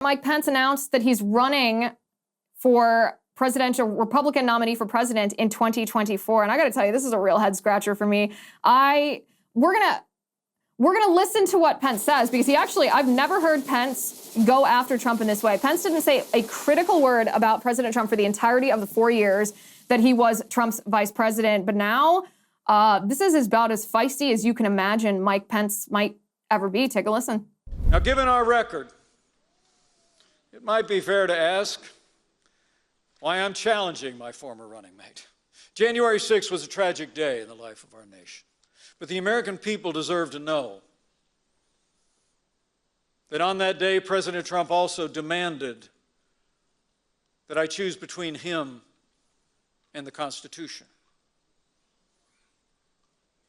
Mike Pence announced that he's running for presidential Republican nominee for president in 2024. And I got to tell you, this is a real head scratcher for me. We're gonna listen to what Pence says, because I've never heard Pence go after Trump in this way. Pence didn't say a critical word about President Trump for the entirety of the 4 years that he was Trump's vice president. But now this is about as feisty as you can imagine Mike Pence might ever be. Take a listen. Now, given our record, it might be fair to ask why I'm challenging my former running mate. January 6th was a tragic day in the life of our nation. But the American people deserve to know that on that day, President Trump also demanded that I choose between him and the Constitution.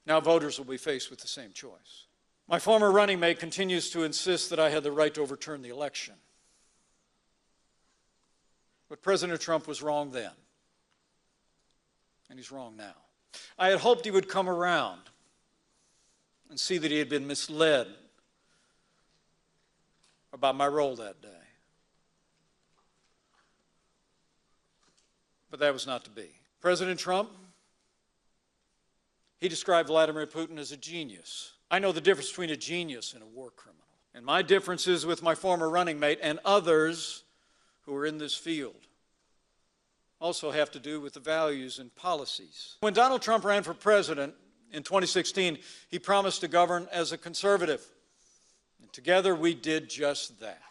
Now voters will be faced with the same choice. My former running mate continues to insist that I had the right to overturn the election. But President Trump was wrong then, and he's wrong now. I had hoped he would come around and see that he had been misled about my role that day. But that was not to be. President Trump, he described Vladimir Putin as a genius. I know the difference between a genius and a war criminal. And my differences with my former running mate and others who are in this field also have to do with the values and policies. When Donald Trump ran for president in 2016, he promised to govern as a conservative. And together we did just that.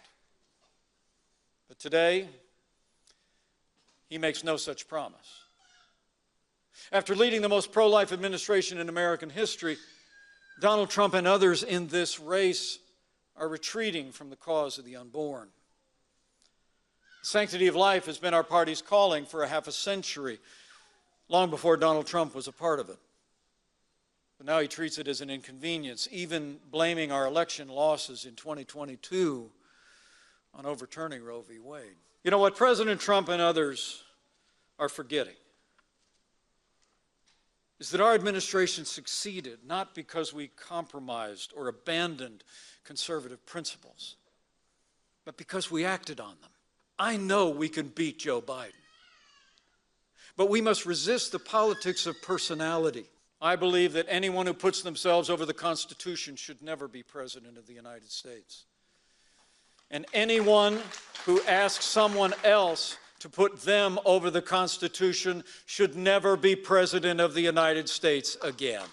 But today, he makes no such promise. After leading the most pro-life administration in American history, Donald Trump and others in this race are retreating from the cause of the unborn. The sanctity of life has been our party's calling for a half a century, long before Donald Trump was a part of it. But now he treats it as an inconvenience, even blaming our election losses in 2022 on overturning Roe v. Wade. You know what President Trump and others are forgetting is that our administration succeeded not because we compromised or abandoned conservative principles, but because we acted on them. I know we can beat Joe Biden, but we must resist the politics of personality. I believe that anyone who puts themselves over the Constitution should never be President of the United States. And anyone who asks someone else to put them over the Constitution should never be President of the United States again.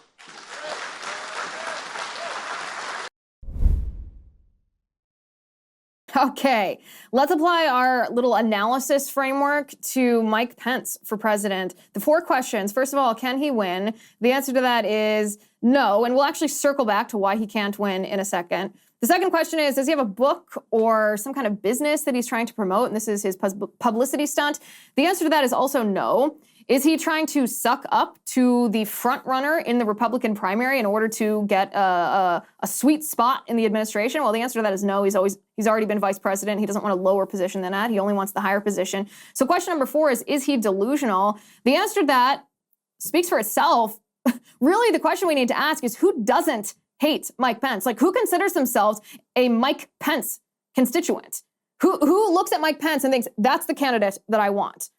Okay, let's apply our little analysis framework to Mike Pence for president. The 4 questions. First of all, can he win? The answer to that is no, and we'll actually circle back to why he can't win in a second. The second question is, does he have a book or some kind of business that he's trying to promote, and this is his publicity stunt? The answer to that is also no. Is he trying to suck up to the front runner in the Republican primary in order to get a sweet spot in the administration? Well, the answer to that is no. He's already been vice president. He doesn't want a lower position than that. He only wants the higher position. So question number 4 is he delusional? The answer to that speaks for itself. Really, the question we need to ask is, who doesn't hate Mike Pence? Like, who considers themselves a Mike Pence constituent? Who looks at Mike Pence and thinks, that's the candidate that I want?